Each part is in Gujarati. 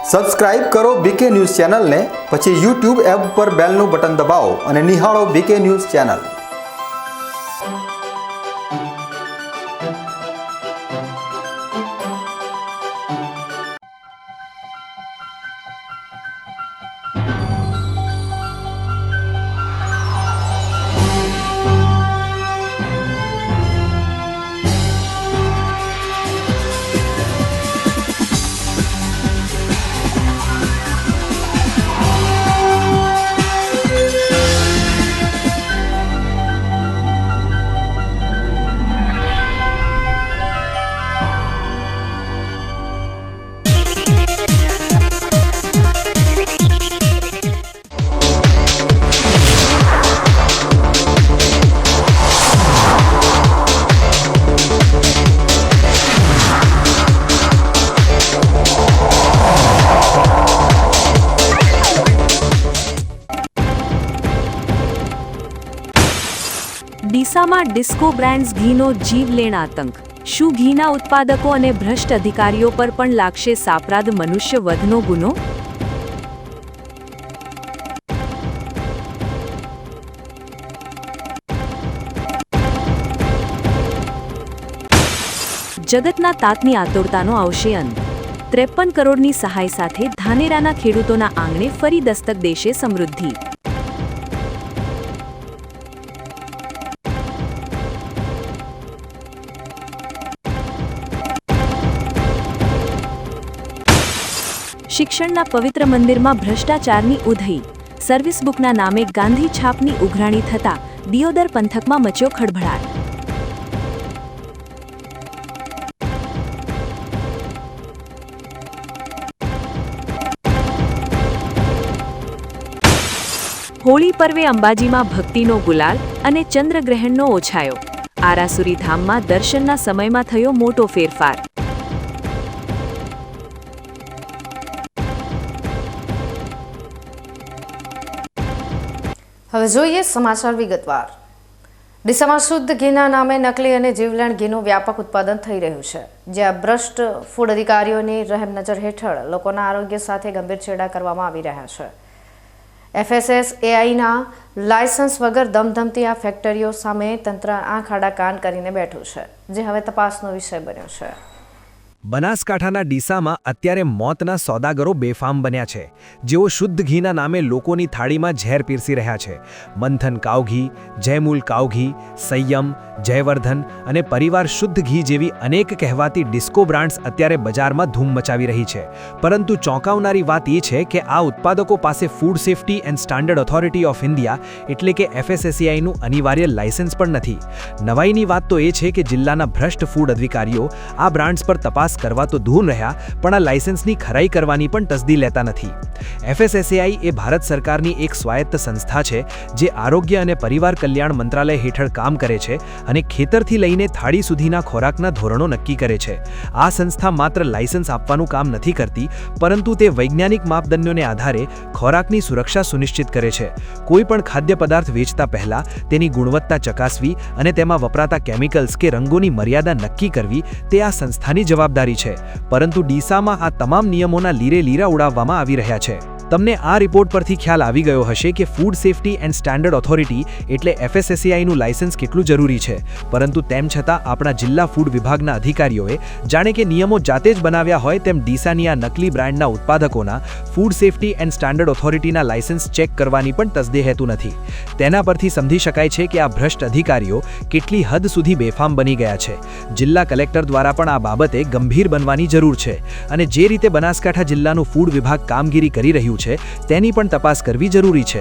સબસ્ક્રાઇબ કરો બીકે ન્યૂઝ ચેનલને, પછી YouTube એપ પર બેલનું બટન દબાવો અને નિહાળો બીકે ન્યૂઝ ચેનલ। ડીસામાં ડિસ્કો બ્રાન્ડ્સ ઘીનો જીવલેણ આતંક। શું ઘીના ઉત્પાદકો અને ભ્રષ્ટ અધિકારીઓ પર પણ લાગશે સાપરાધ મનુષ્ય વધનો ગુનો? જગતના તાતની આતુરતાનો આવશે અંત। 53 કરોડની સહાય સાથે ધાનેરાના ખેડૂતોના આંગણે ફરી દસ્તક દેશે સમૃદ્ધિ। શિક્ષણના પવિત્ર મંદિરમાં ભ્રષ્ટાચારની ઉધઈ। સર્વિસ બુકના નામે ગાંધી છાપની ઉઘરાણી થતા દિયોદર પંથકમાં મચ્યો ખળભળાટ। હોળી પર્વે અંબાજીમાં ભક્તિનો ગુલાલ અને ચંદ્રગ્રહણનો ઓછાયો। આરાસુરી ધામમાં દર્શનના સમયમાં થયો મોટો ફેરફાર। હવે જોઈએ સમાચાર વિગતવાર। ડીસામાં શુદ્ધ ઘીના નામે નકલી અને જીવલેણ ઘીનું વ્યાપક ઉત્પાદન થઈ રહ્યું છે, જ્યાં ભ્રષ્ટ ફૂડ અધિકારીઓની રહેમનજર હેઠળ લોકોના આરોગ્ય સાથે ગંભીર છેડા કરવામાં આવી રહ્યા છે। FSSAIના લાયસન્સ વગર ધમધમતી આ ફેક્ટરીઓ સામે તંત્ર આંખ આડા કાન કરીને બેઠું છે, જે હવે તપાસનો વિષય બન્યો છે। બનાસકાંઠાના ડીસામાં અત્યારે મોતના સોદાગરો બેફામ બન્યા છે, જેઓ શુદ્ધ ઘીના નામે લોકોની થાળીમાં ઝેર પીરસી રહ્યા છે। મંથન કાવ ઘી, જયમૂલ કાવ ઘી, સંયમ, જયવર્ધન અને પરિવાર શુદ્ધ ઘી જેવી અનેક કહેવાતી ડિસ્કો બ્રાન્ડ્સ અત્યારે બજારમાં ધૂમ મચાવી રહી છે। પરંતુ ચોંકાવનારી વાત એ છે કે આ ઉત્પાદકો પાસે food safety and standard authority of India એટલે કે FSSAIનું અનિવાર્ય લાયસન્સ પણ નથી। નવાઈની વાત તો એ છે કે જિલ્લાના ભ્રષ્ટ ફૂડ અધિકારીઓ આ બ્રાન્ડ્સ પર તપાસ કરવા તો દૂર રહ્યા, પણ આ લાયસન્સની ખરાઈ કરવાની પણ તસદી લેતા નથી। FSSAI એ ભારત સરકારની એક સ્વાયત્ત સંસ્થા છે, જે આરોગ્ય અને પરિવાર કલ્યાણ મંત્રાલય હેઠળ કામ કરે છે અને ખેતરથી લઈને થાળી સુધીના ખોરાકના ધોરણો નક્કી કરે છે। આ સંસ્થા માત્ર લાયસન્સ આપવાનું કામ નથી કરતી, પરંતુ તે વૈજ્ઞાનિક માપદંડોને આધારે ખોરાકની સુરક્ષા સુનિશ્ચિત કરે છે। કોઈ પણ ખાદ્ય પદાર્થ વેચતા પહેલા તેની ગુણવત્તા ચકાસવી અને તેમાં વપરાતા કેમિકલ્સ કે રંગોની મર્યાદા નક્કી કરવી તે આ સંસ્થાની જવાબદારી છે। પરંતુ ડીસામાં આ તમામ નિયમોના લીરે લીરા ઉડાવવામાં આવી રહ્યા છે। તમને આ રિપોર્ટ પરથી ખ્યાલ આવી ગયો હશે કે food safety and standard authority એટલે FSSAIનું લાયસન્સ કેટલું જરૂરી છે, પરંતુ તેમ છતાં આપણા જિલ્લા ફૂડ વિભાગના અધિકારીઓએ જાણે કે નિયમો જાતે જ બનાવ્યા હોય તેમ ડીસાની આ નકલી બ્રાન્ડના ઉત્પાદકોના ફૂડ સેફ્ટી એન્ડ સ્ટાન્ડર્ડ ઓથોરિટીના લાયસન્સ ચેક કરવાની પણ તસદે હેતુ નથી। તેના પરથી સમજી શકાય છે કે આ ભ્રષ્ટ અધિકારીઓ કેટલી હદ સુધી બેફામ બની ગયા છે। જિલ્લા કલેક્ટર દ્વારા પણ આ બાબતે ગંભીર બનવાની જરૂર છે અને જે રીતે બનાસકાંઠા જિલ્લાનું ફૂડ વિભાગ કામગીરી કરી રહ્યું છે તેની પણ તપાસ કરવી જરૂરી છે।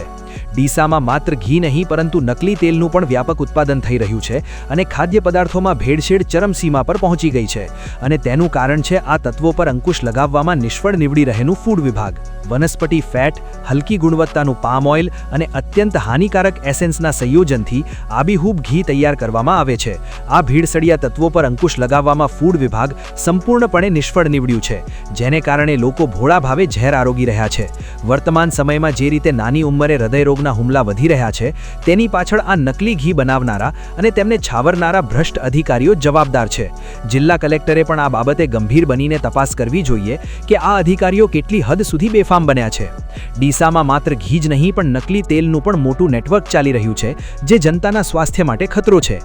ડીસામાં માત્ર ઘી નહીં પરંતુ નકલી તેલનું પણ વ્યાપક ઉત્પાદન થઈ રહ્યું છે અને ખાદ્ય પદાર્થોમાં ભેળસેળ ચરમસીમા પર પહોંચી ગઈ છે અને તેનું કારણ છે આ તત્વો પર અંકુશ લગાવવામાં નિષ્ફળ નીવડી રહેલું ફૂડ વિભાગ। વનસ્પતિ ફેટ, હલકી ગુણવત્તાનું પામ ઓઇલ અને અત્યંત હાનિકારક એસેન્સના સંયોજનથી આબેહૂબ ઘી તૈયાર કરવામાં આવે છે। આ ભીડસડિયા તત્વો પર અંકુશ લગાવવામાં ફૂડ વિભાગ સંપૂર્ણપણે નિષ્ફળ નીવડ્યું છે, જેને કારણે લોકો ભોળા ભાવે ઝેર આરોગી રહ્યા છે। વર્તમાન સમયમાં જે રીતે નાની ઉંમરે હૃદયરોગના હુમલા વધી રહ્યા છે તેની પાછળ આ નકલી ઘી બનાવનારા અને તેમને છાવરનારા ભ્રષ્ટ અધિકારીઓ જવાબદાર છે. જિલ્લા કલેક્ટરે પણ આ બાબતે ગંભીર બનીને તપાસ કરવી જોઈએ કે આ અધિકારીઓ કેટલી હદ સુધી બેફામ બન્યા છે. ડીસામાં માત્ર ઘી જ નહીં પણ નકલી તેલનું પણ મોટું નેટવર્ક ચાલી રહ્યું છે જે જનતાના સ્વાસ્થ્ય માટે ખતરો છે.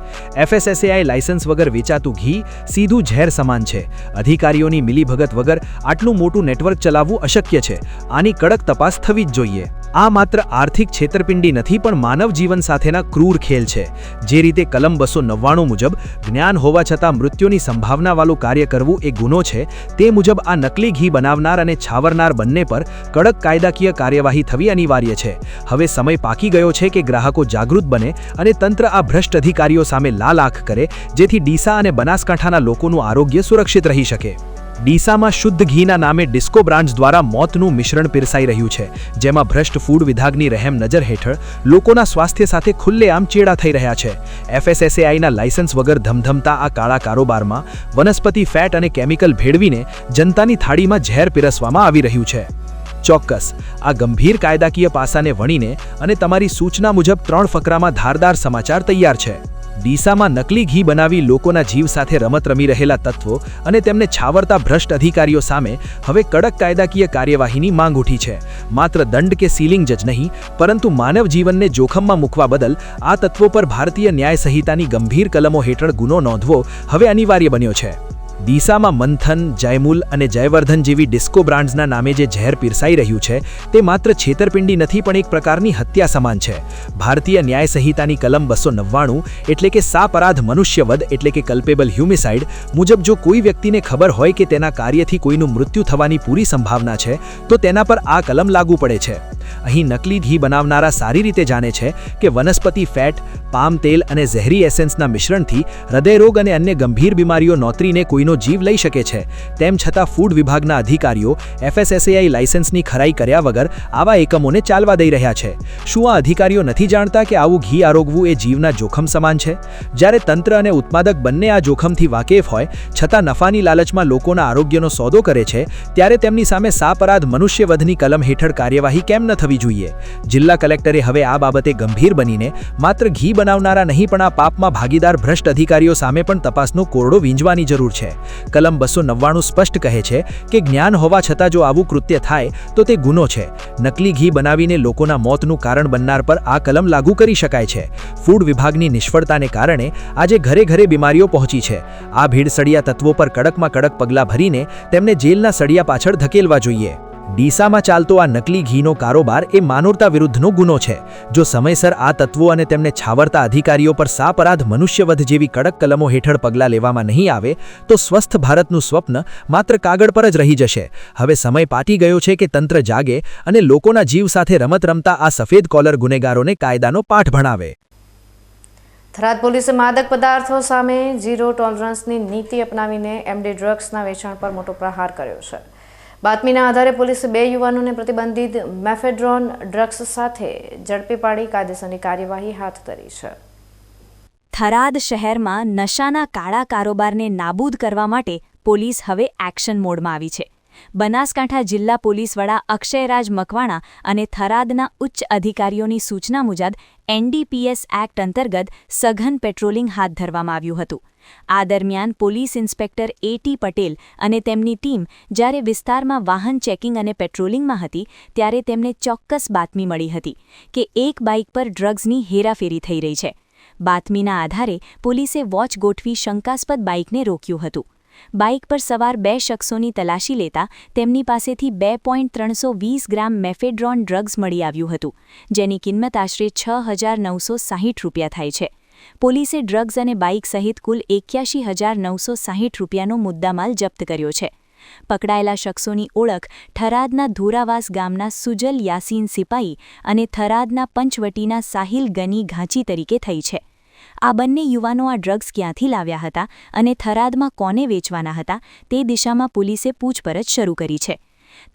FSSAI લાયસન્સ વગર વેચાતું ઘી સીધું ઝેર સમાન છે. અધિકારીઓની મિલીભગત વગર આટલું મોટું નેટવર્ક ચલાવવું અશક્ય છે. આની કડક તપાસ થવી જ જોઈએ. આ માત્ર આર્થિક છેતરપિંડી નથી પણ માનવ જીવન સાથેના ક્રૂર ખેલ છે. જે રીતે કલમ 299 મુજબ જ્ઞાન હોવા છતાં મૃત્યુની સંભાવનાવાળું કાર્ય કરવું એ ગુનો છે, તે મુજબ આ નકલી ઘી બનાવનાર અને છાવરનાર બંને પર કડક કાયદાકીય કાર્યવાહી થવી અનિવાર્ય છે. હવે સમય પાકી ગયો છે કે ગ્રાહકો જાગૃત બને અને તંત્ર આ ભ્રષ્ટ અધિકારીઓ સામે લાલ આંખ કરે, જેથી ડીસા અને બનાસકાંઠાના લોકોનું આરોગ્ય સુરક્ષિત રહી શકે. ડીસામાં શુદ્ધ ઘીના નામે ડિસ્કો બ્રાન્ડ્સ દ્વારા મોતનું મિશ્રણ પીરસાઈ રહ્યું છે, જેમાં ભ્રષ્ટ ફૂડ વિભાગની રહેમ નજર હેઠળ લોકોના સ્વાસ્થ્ય સાથે ખુલ્લેઆમ ચેડા થઈ રહ્યા છે. FSSAIના લાયસન્સ વગર ધમધમતા આ કાળા કારોબારમાં વનસ્પતિ ફેટ અને કેમિકલ ભેળવીને જનતાની થાળીમાં ઝેર પીરસવામાં આવી રહ્યું છે. ચોક્કસ આ ગંભીર કાયદાકીય પાસાને વણીને અને તમારી સૂચના મુજબ 3 ફકરામાં ધારદાર સમાચાર તૈયાર છે. ડીસામાં નકલી ઘી બનાવી લોકોના જીવ સાથે રમત રમી રહેલા તત્વો અને તેમને છાવરતા ભ્રષ્ટ અધિકારીઓ સામે હવે કડક કાયદાકીય કાર્યવાહીની માંગ ઉઠી છે. માત્ર દંડ કે સીલિંગ જ નહીં પરંતુ માનવ જીવનને જોખમમાં મૂકવા બદલ આ તત્વો પર ભારતીય ન્યાય સંહિતાની ગંભીર કલમો હેઠળ ગુનો નોંધવો હવે અનિવાર્ય બન્યો છે. ડીસામાં મંથન, જયમૂલ અને જયવર્ધન જેવી ડિસ્કો બ્રાન્ડ્સના નામે જે ઝેર પીરસાઈ રહ્યું છે તે માત્ર છેતરપિંડી નથી પણ એક પ્રકારની હત્યા સમાન છે. ભારતીય ન્યાય સંહિતાની કલમ 299 એટલે કે સાપરાધ મનુષ્યવધ એટલે કે કલ્પેબલ હ્યુમિસાઇડ મુજબ જો કોઈ વ્યક્તિને ખબર હોય કે તેના કાર્યથી કોઈનું મૃત્યુ થવાની પૂરી સંભાવના છે તો તેના પર આ કલમ લાગુ પડે છે. અહીં નકલી ઘી બનાવનારા સારી રીતે જાણે છે કે વનસ્પતિ ફેટ, પામ તેલ અને ઝેરી એસેન્સના મિશ્રણથી હૃદયરોગ અને અન્ય ગંભીર બીમારીઓ નોતરીને કોઈનો જીવ લઈ શકે છે. તેમ છતાં ફૂડ વિભાગના અધિકારીઓ FSSAI લાયસન્સની ખરાઈ કર્યા વગર આવા એકમોને ચાલવા દઈ રહ્યા છે. શું આ અધિકારીઓ નથી જાણતા કે આવું ઘી આરોગવું એ જીવના જોખમ સમાન છે? જ્યારે તંત્ર અને ઉત્પાદક બંને આ જોખમથી વાકેફ હોય છતાં નફાની લાલચમાં લોકોના આરોગ્યનો સોદો કરે છે, ત્યારે તેમની સામે સાપરાધ મનુષ્યવધની કલમ હેઠળ કાર્યવાહી કેમ ન થવી જોઈએ? જિલ્લા કલેક્ટરે હવે આ બાબતે ગંભીર બનીને માત્ર ઘી બનાવનારા નહીં પણ આ પાપમાં ભાગીદાર ભ્રષ્ટ અધિકારીઓ સામે પણ તપાસનો કોરડો વીંજવાની જરૂર છે. કલમ 299 સ્પષ્ટ કહે છે કે જ્ઞાન હોવા છતાં જો આવું કૃત્ય થાય તો તે ગુનો છે. નકલી ઘી બનાવીને લોકોના મોતનું કારણ બનનાર પર આ કલમ લાગુ કરી શકાય છે. ફૂડ વિભાગની નિષ્ફળતાને કારણે આજે ઘરે ઘરે બીમારીઓ પહોંચી છે. આ ભીડસડિયા તત્વો પર કડકમાં કડક પગલાં ભરીને તેમને જેલના સળિયા પાછળ ધકેલવા જોઈએ. ડીસામાં ચાલતો આ નકલી ઘીનો કારોબાર એ માનવતા વિરુદ્ધનો ગુનો છે. જો સમયસર આ તત્વો અને તેમને છાવરતા અધિકારીઓ પર સાપરાધ મનુષ્યવધ જેવી કડક કલમો હેઠળ પગલાં લેવામાં નહીં આવે તો સ્વસ્થ ભારતનું સ્વપ્ન માત્ર કાગળ પર જ રહી જશે. હવે સમય પાટી ગયો છે કે તંત્ર જાગે અને લોકોના જીવ સાથે રમત રમતા આ સફેદ કોલર ગુનેગારોને કાયદાનો પાઠ ભણાવે. થરાદ પોલીસે માદક પદાર્થો સામે ઝીરો ટોલરન્સની નીતિ અપનાવીને MD ડ્રગ્સના વેચાણ પર મોટો પ્રહાર કર્યો છે. બાતમીના આધારે પોલીસે 2 યુવાનોને પ્રતિબંધિત મેફેડ્રોન ડ્રગ્સ સાથે ઝડપી પાડી કાયદેસરની કાર્યવાહી હાથ ધરી છે. થરાદ શહેરમાં નશાના કાળા કારોબારને નાબૂદ કરવા માટે પોલીસ હવે એક્શન મોડમાં આવી છે. બનાસકાંઠા જિલ્લા પોલીસ વડા અક્ષયરાજ મકવાણા અને થરાદના ઉચ્ચ અધિકારીઓની સૂચના મુજબ NDPS એક્ટ અંતર્ગત સઘન પેટ્રોલિંગ હાથ ધરવામાં આવ્યું હતું. આ દરમિયાન પોલીસ ઇન્સ્પેક્ટર AT પટેલ અને તેમની ટીમ જ્યારે વિસ્તારમાં વાહન ચેકિંગ અને પેટ્રોલિંગમાં હતી ત્યારે તેમને ચોક્કસ બાતમી મળી હતી કે એક બાઇક પર ડ્રગ્સની હેરાફેરી થઈ રહી છે. બાતમીના આધારે પોલીસે વોચ ગોઠવી શંકાસ્પદ બાઇકને રોક્યું હતું. બાઇક પર સવાર 2 શખ્સોની તલાશી લેતા તેમની પાસેથી 2.320 ગ્રામ મેફેડ્રોન ડ્રગ્સ મળી આવ્યું હતું, જેની કિંમત આશરે 6,960 રૂપિયા થાય છે. પોલીસે ડ્રગ્સ અને બાઇક સહિત કુલ 81,960 રૂપિયાનો મુદ્દામાલ જપ્ત કર્યો છે. પકડાયેલા શખ્સોની ઓળખ થરાદના ધોરાવાસ ગામના સુજલ યાસીન સિપાઈ અને થરાદના પંચવટીના સાહિલ ગની ઘાંચી તરીકે થઈ છે. આ બંને યુવાનો આ ડ્રગ્સ ક્યાંથી લાવ્યા હતા અને થરાદમાં કોને વેચવાના હતા તે દિશામાં પોલીસે પૂછપરછ શરૂ કરી છે.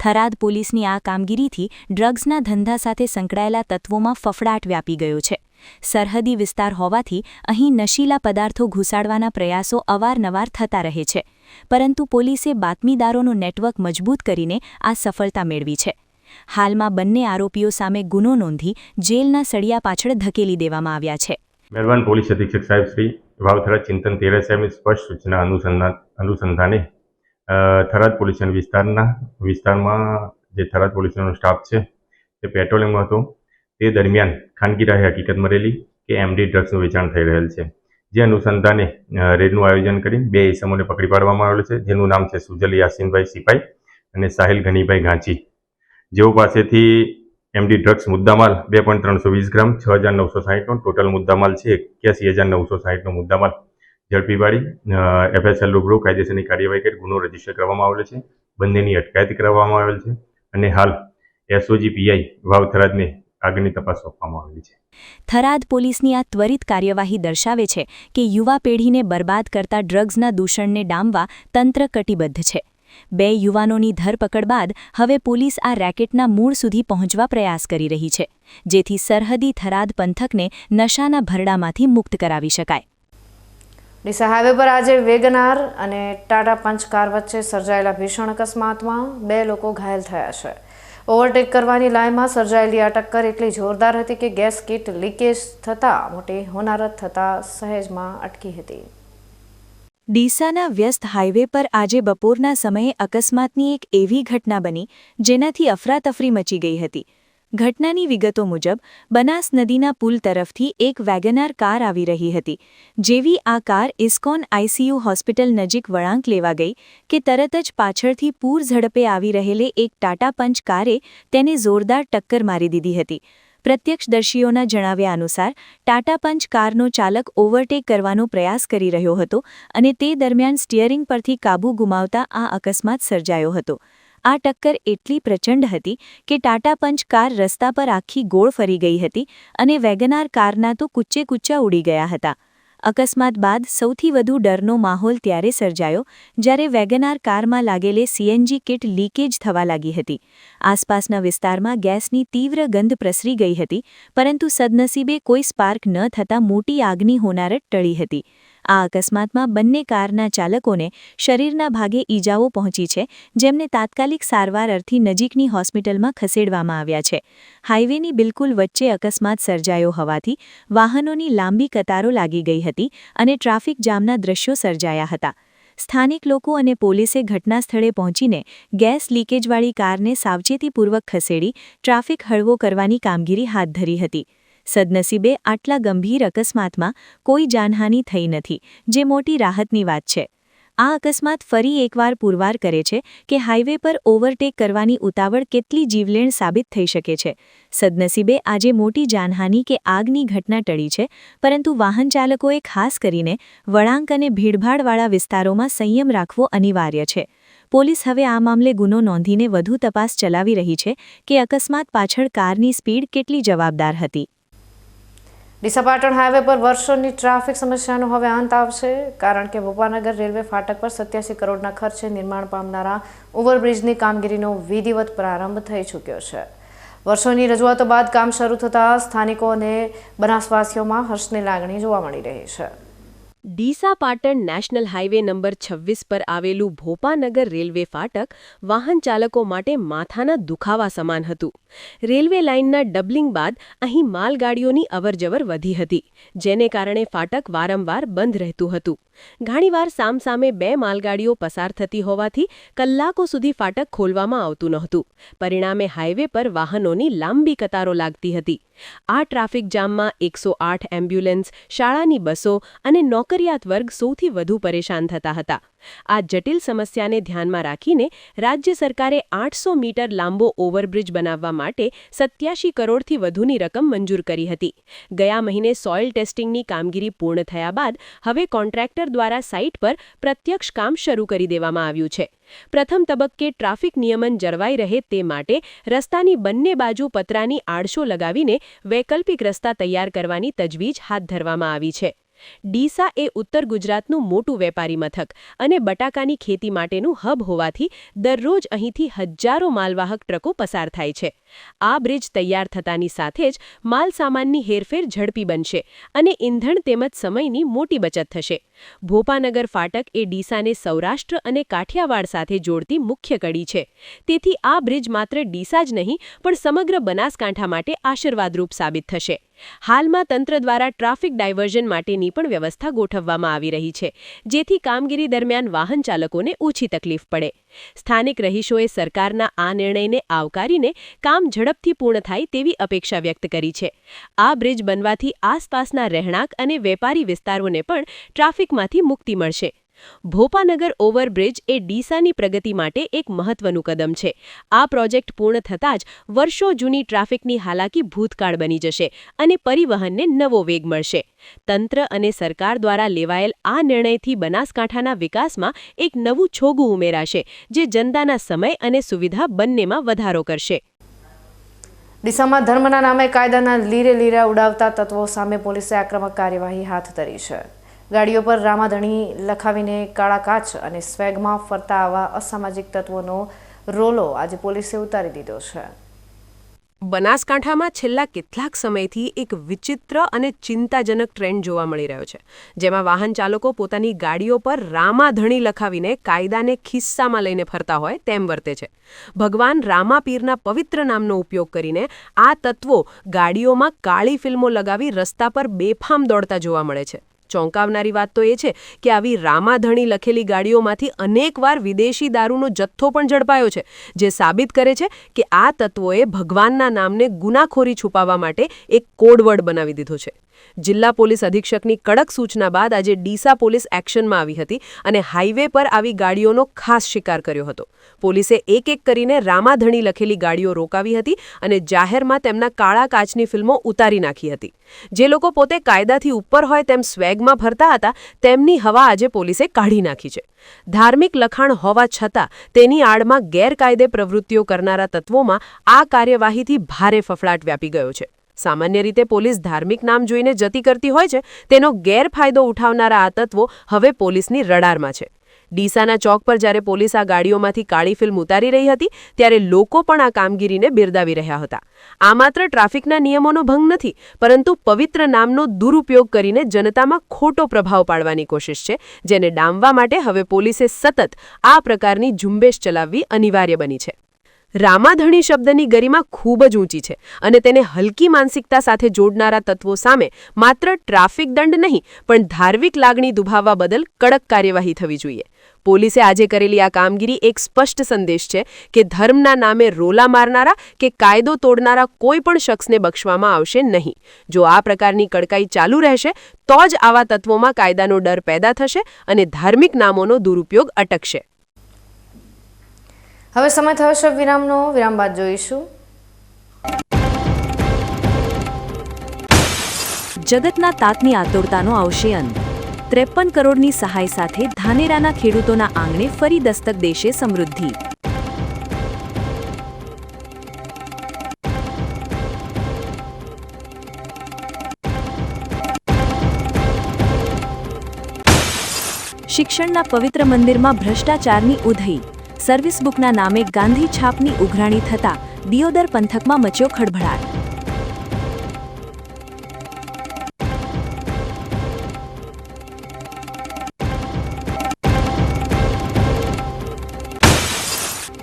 થરાદ પોલીસની આ કામગીરીથી ડ્રગ્સના ધંધા સાથે સંકળાયેલા તત્વોમાં ફફડાટ વ્યાપી ગયો છે. સરહદી વિસ્તાર હોવાથી અહીં નશીલા પદાર્થો ઘુસાડવાના પ્રયાસો અવારનવાર થતા રહે છે, પરંતુ પોલીસે બાતમીદારોનું નેટવર્ક મજબૂત કરીને આ સફળતા મેળવી છે. હાલમાં બંને આરોપીઓ સામે ગુનો નોંધી જેલના સળિયા પાછળ ધકેલી દેવામાં આવ્યા છે. મહેરબાન પોલીસ અધિક્ષક સાહેબ શ્રી વાવ થરાદ ચિંતન તેરા સાહેબની સ્પષ્ટ સૂચના અનુસંધાને થરાદ પોલીસ વિસ્તારમાં જે થરાદ પોલીસનો સ્ટાફ છે તે પેટ્રોલિંગમાં હતો. તે દરમિયાન ખાનગી રાહે હકીકત મળેલી કે એમડી ડ્રગ્સનું વેચાણ થઈ રહેલ છે. જે અનુસંધાને રેડનું આયોજન કરી 2 ઇસમોને પકડી પાડવામાં આવેલ છે, જેનું નામ છે સુજલ યાસીનભાઈ સિપાઈ અને સાહિલ ગનીભાઈ ગાંચી. જેઓ પાસેથી એમડી ડ્રગ્સ મુદ્દામાલ 2.320 ગ્રામ 6,960નો ટોટલ મુદ્દામાલ છે 81,960નો મુદ્દામાલ ઝડપી પાડી FSL રૂબરૂ કાયદેસરની કાર્યવાહી કરી ગુનો રજીસ્ટર કરવામાં આવેલો છે. બંનેની અટકાયત કરવામાં આવેલ છે અને હાલ SOG PI વાવ થરાદને આગળની તપાસ સોંપવામાં આવેલી છે. થરાદ પોલીસની આ ત્વરિત કાર્યવાહી દર્શાવે છે કે યુવા પેઢીને બરબાદ કરતા ડ્રગ્સના દૂષણને ડામવા તંત્ર કટિબદ્ધ છે. 2 યુવાનોની ધરપકડ બાદ હવે પોલીસ આ રેકેટના મૂળ સુધી પહોંચવા પ્રયાસ કરી રહી છે, જેથી સરહદી થરાદ પંથકને નશાના ભરડામાંથી મુક્ત કરાવી શકાય. ડીસા હાઈવે પર આજે વેગનાર અને ટાટા પંચ કાર વચ્ચે સર્જાયેલા ભીષણ અકસ્માતમાં 2 લોકો ઘાયલ થયા છે. ઓવરટેક કરવાની લાઇનમાં સર્જાયેલી આ ટક્કર એટલી જોરદાર હતી કે ગેસ કીટ લીકેજ થતાં મોટી હોનારત થતાં સહેજમાં અટકી હતી. ડીસાના વ્યસ્ત હાઈવે પર આજે બપોરના સમયે અકસ્માતની એક એવી ઘટના બની જેનાથી અફરાતફરી મચી ગઈ હતી. ઘટનાની વિગતો મુજબ બનાસ નદીના પુલ તરફથી એક વેગનાર કાર આવી રહી હતી. જેવી આ કાર ઇસ્કોન ICU હોસ્પિટલ નજીક વળાંક લેવા ગઈ કે તરત જ પાછળથી પૂર ઝડપે આવી રહેલે એક ટાટા પંચ કારે તેને જોરદાર ટક્કર મારી દીધી હતી. પ્રત્યક્ષદર્શીઓના જણાવ્યા અનુસાર ટાટા પંચ કારનો ચાલક ઓવરટેક કરવાનો પ્રયાસ કરી રહ્યો હતો અને તે દરમિયાન સ્ટિયરિંગ પરથી કાબૂ ગુમાવતા આ અકસ્માત સર્જાયો હતો. આ ટક્કર એટલી પ્રચંડ હતી કે ટાટા પંચ કાર રસ્તા પર આખી ગોળ ફરી ગઈ હતી અને વેગનાર કારના તો કૂચ્ચે કૂચ્ચા ઉડી ગયા હતા. અકસ્માત બાદ સૌથી વધુ ડરનો માહોલ ત્યારે સર્જાયો જ્યારે વેગનાર કારમાં લાગેલે CNG કિટ લીકેજ થવા લાગી હતી. આસપાસના વિસ્તારમાં ગેસની તીવ્ર ગંધ પ્રસરી ગઈ હતી, પરંતુ સદનસીબે કોઈ સ્પાર્ક ન થતાં મોટી આગની હોનારત ટળી હતી. આ અકસ્માતમાં બંને કારના ચાલકોને શરીરના ભાગે ઈજાઓ પહોંચી છે, જેમને તાત્કાલિક સારવાર અર્થે નજીકની હોસ્પિટલમાં ખસેડવામાં આવ્યા છે. હાઈવેની બિલકુલ વચ્ચે અકસ્માત સર્જાયો હોવાથી વાહનોની લાંબી કતારો લાગી ગઈ હતી અને ટ્રાફિક જામના દ્રશ્યો સર્જાયા હતા. સ્થાનિક લોકો અને પોલીસે ઘટના સ્થળે પહોંચીને ગેસ લીકેજવાળી કારને સાવચેતીપૂર્વક ખસેડી ટ્રાફિક હળવો કરવાની કામગીરી હાથ ધરી હતી. સદનસીબે આટલા ગંભીર અકસ્માતમાં કોઈ જાનહાનિ થઈ નથી, જે મોટી રાહતની વાત છે. આ અકસ્માત ફરી એકવાર પુરવાર કરે છે કે હાઈવે પર ઓવરટેક કરવાની ઉતાવળ કેટલી જીવલેણ સાબિત થઈ શકે છે. સદનસીબે આજે મોટી જાનહાનિ કે આગની ઘટના ટળી છે, પરંતુ વાહન ચાલકોએ ખાસ કરીને વળાંક અને ભીડભાડવાળા વિસ્તારોમાં સંયમ રાખવો અનિવાર્ય છે. પોલીસ હવે આ મામલે ગુનો નોંધીને વધુ તપાસ ચલાવી રહી છે કે અકસ્માત પાછળ કારની સ્પીડ કેટલી જવાબદાર હતી. ડીસા પાટણ હાઈવે પર વર્ષોની ટ્રાફિક સમસ્યાનો હવે અંત આવશે, કારણ કે ભોપાનગર રેલવે ફાટક પર 87 કરોડના ખર્ચે નિર્માણ પામનારા ઓવરબ્રિજની કામગીરીનો વિધિવત પ્રારંભ થઈ ચૂક્યો છે. વર્ષોની રજૂઆતો બાદ કામ શરૂ થતાં સ્થાનિકો અને બનાસવાસીઓમાં હર્ષની લાગણી જોવા મળી રહી છે. Deesa Patan national highway number 26 પર આવેલું ભોપાનગર રેલવે ફાટક વાહન ચાલકો માટે માથાના દુખાવા સમાન હતું. રેલવે લાઇનના ડબલિંગ બાદ અહીં માલગાડીઓની અવરજવર વધી હતી, જેને કારણે ફાટક વારંવાર બંધ રહેતું હતું. ઘણીવાર સામસામે 2 માલગાડીઓ પસાર થતી હોવાથી કલાકો સુધી ફાટક ખોલવામાં આવતું નહોતું. પરિણામે હાઈવે પર વાહનોની લાંબી કતારો લાગતી હતી. આ ટ્રાફિક જામમાં 108 એમ્બ્યુલન્સ, શાળાની બસો અને નોકરિયાત વર્ગ સૌથી વધુ પરેશાન થતા હતા. આ જટિલ સમસ્યાને ધ્યાનમાં રાખીને રાજ્ય સરકારે 800 મીટર લાંબો ઓવરબ્રિજ બનાવવા માટે 87 કરોડથી વધુની રકમ મંજૂર કરી હતી. ગયા મહિને સોઇલ ટેસ્ટિંગની કામગીરી પૂર્ણ થયા બાદ હવે કોન્ટ્રાક્ટર દ્વારા સાઇટ પર પ્રત્યક્ષ કામ શરૂ કરી દેવામાં આવ્યું છે. પ્રથમ તબક્કે ટ્રાફિક નિયમન જળવાઈ રહે તે માટે રસ્તાની બંને બાજુ પતરાની આડશો લગાવીને વૈકલ્પિક રસ્તા તૈયાર કરવાની તજવીજ હાથ ધરવામાં આવી છે. ડીસા એ ઉત્તર ગુજરાતનું મોટું વેપારી મથક અને બટાકાની ખેતી માટેનું હબ હોવાથી દરરોજ અહીંથી હજારો માલવાહક ટ્રકો પસાર થાય છે. આ બ્રિજ તૈયાર થતાની સાથે જ માલસામાનની હેરફેર ઝડપી બનશે અને ઇંધણ તેમજ સમયની મોટી બચત થશે. ભોપાનગર ફાટક એ ડીસાને સૌરાષ્ટ્ર અને કાઠિયાવાડ સાથે જોડતી મુખ્ય કડી છે. તેથી આ બ્રિજ માત્ર ડીસા જ નહીં પણ સમગ્ર બનાસકાંઠા માટે આશીર્વાદરૂપ સાબિત થશે. હાલમાં તંત્ર દ્વારા ટ્રાફિક ડાયવર્ઝન માટેની પણ વ્યવસ્થા ગોઠવવામાં આવી રહી છે, જેથી કામગીરી દરમિયાન વાહન ચાલકોને ઓછી તકલીફ પડે. સ્થાનિક રહીશોએ સરકારના આ નિર્ણયને આવકારીને કામ ઝડપથી પૂર્ણ થાય તેવી અપેક્ષા વ્યક્ત કરી છે. આ બ્રિજ બનવાથી આસપાસના રહેણાંક અને વેપારી વિસ્તારોને પણ ટ્રાફિકમાંથી મુક્તિ મળશે. ભોપાનગર ઓવરબ્રિજ એ ડીસાની પ્રગતિ માટે એક મહત્વનું કદમ છે. આ પ્રોજેક્ટ પૂર્ણ થતાં જ વર્ષો જૂની ટ્રાફિકની હાલાકી ભૂતકાળ બની જશે અને પરિવહનને નવો વેગ મળશે. તંત્ર અને સરકાર દ્વારા લેવાયેલ આ નિર્ણયથી બનાસકાંઠાના વિકાસમાં એક નવું છોગું ઉમેરાશે, જે જનતાના સમય અને સુવિધા બંનેમાં વધારો કરશે. ડીસામાં ધર્મના નામે કાયદાના લીરે લીરા ઉડાવતા તત્વો સામે પોલીસે આક્રમક કાર્યવાહી હાથ ધરી છે. ગાડીઓ પર રામાધણી લખાવીને કાળા કાચ અને સ્વેગમાં ફરતા આવા અસામાજિક તત્વોનો રોલો આજે પોલીસે ઉતારી દીધો છે. બનાસકાંઠામાં છેલ્લા કેટલાક સમયથી એક વિચિત્ર અને ચિંતાજનક ટ્રેન્ડ જોવા મળી રહ્યો છે, જેમાં વાહન ચાલકો પોતાની ગાડીઓ પર રામાધણી લખાવીને કાયદાને ખિસ્સામાં લઈને ફરતા હોય તેમ વર્તે છે. ભગવાન રામાપીરના પવિત્ર નામનો ઉપયોગ કરીને આ તત્વો ગાડીઓમાં કાળી ફિલ્મો લગાવી રસ્તા પર બેફામ દોડતા જોવા મળે છે. ચોંકાવનારી વાત તો એ છે કે આવી રામાધણી લખેલી ગાડીઓમાંથી અનેકવાર વિદેશી દારૂનો જથ્થો પણ ઝડપાયો છે, જે સાબિત કરે છે કે આ તત્વોએ ભગવાનના નામને ગુનાખોરી છુપાવવા માટે એક કોડવર્ડ બનાવી દીધો છે. જિલ્લા પોલીસ અધિક્ષકની કડક સૂચના બાદ આજે ડીસા પોલીસ એક્શનમાં આવી હતી અને હાઈવે પર આવી ગાડીઓનો ખાસ શિકાર કર્યો હતો. પોલીસે એક એક કરીને રામાધણી લખેલી ગાડીઓ રોકાવી હતી અને જાહેરમાં તેમના કાળા કાચની ફિલ્મો ઉતારી નાખી હતી. જે લોકો પોતે કાયદાથી ઉપર હોય તેમ સ્વેગમાં ફરતા હતા, તેમની હવા આજે પોલીસે કાઢી નાખી છે. ધાર્મિક લખાણ હોવા છતાં તેની આડમાં ગેરકાયદે પ્રવૃત્તિઓ કરનારા તત્વોમાં આ કાર્યવાહીથી ભારે ફફડાટ વ્યાપી ગયો છે. સામાન્ય રીતે પોલીસ ધાર્મિક નામ જોઈને જતી કરતી હોય છે, તેનો ગેરફાયદો ઉઠાવનારા આ તત્વો હવે પોલીસની રડારમાં છે. ડીસાના ચોક પર જ્યારે પોલીસ આ ગાડીઓમાંથી કાળી ફિલ્મ ઉતારી રહી હતી, ત્યારે લોકો પણ આ કામગીરીને બિરદાવી રહ્યા હતા. આ માત્ર ટ્રાફિકના નિયમોનો ભંગ નથી, પરંતુ પવિત્ર નામનો દુરુપયોગ કરીને જનતામાં ખોટો પ્રભાવ પાડવાની કોશિશ છે, જેને ડામવા માટે હવે પોલીસે સતત આ પ્રકારની ઝુંબેશ ચલાવવી અનિવાર્ય બની છે. રામાધણી શબ્દની ગરિમા ખૂબ જ ઊંચી છે અને તેને હલકી માનસિકતા સાથે જોડનારા તત્વો સામે માત્ર ટ્રાફિક દંડ નહીં પણ ધાર્મિક લાગણી દુભાવવા બદલ કડક કાર્યવાહી થવી જોઈએ. પોલીસે આજે કરેલી આ કામગીરી એક સ્પષ્ટ સંદેશ છે કે ધર્મના નામે રોલા મારનારા કે કાયદો તોડનારા કોઈ પણ શખ્સને બક્ષવામાં આવશે નહીં. જો આ પ્રકારની કડકાઈ ચાલુ રહેશે તો જ આવા તત્વોમાં કાયદાનો ડર પેદા થશે અને ધાર્મિક નામોનો દુરુપયોગ અટકશે. હવે સમય થયો છે વિરામનો. વિરામ બાદ જોઈશું. જગતના તાતની આતુરતાનો આવશે અંત. 53 કરોડની સહાય સાથે ધાનેરાના ખેડૂતોના આંગણે ફરી દસ્તક દેશે સમૃદ્ધિ. શિક્ષણના પવિત્ર મંદિરમાં ભ્રષ્ટાચારની ઉધઈ. સર્વિસ બુકના નામે ગાંધી છાપની ઉઘરાણી થતા દિયોદર પંથકમાં મચ્યો ખળભળાટ.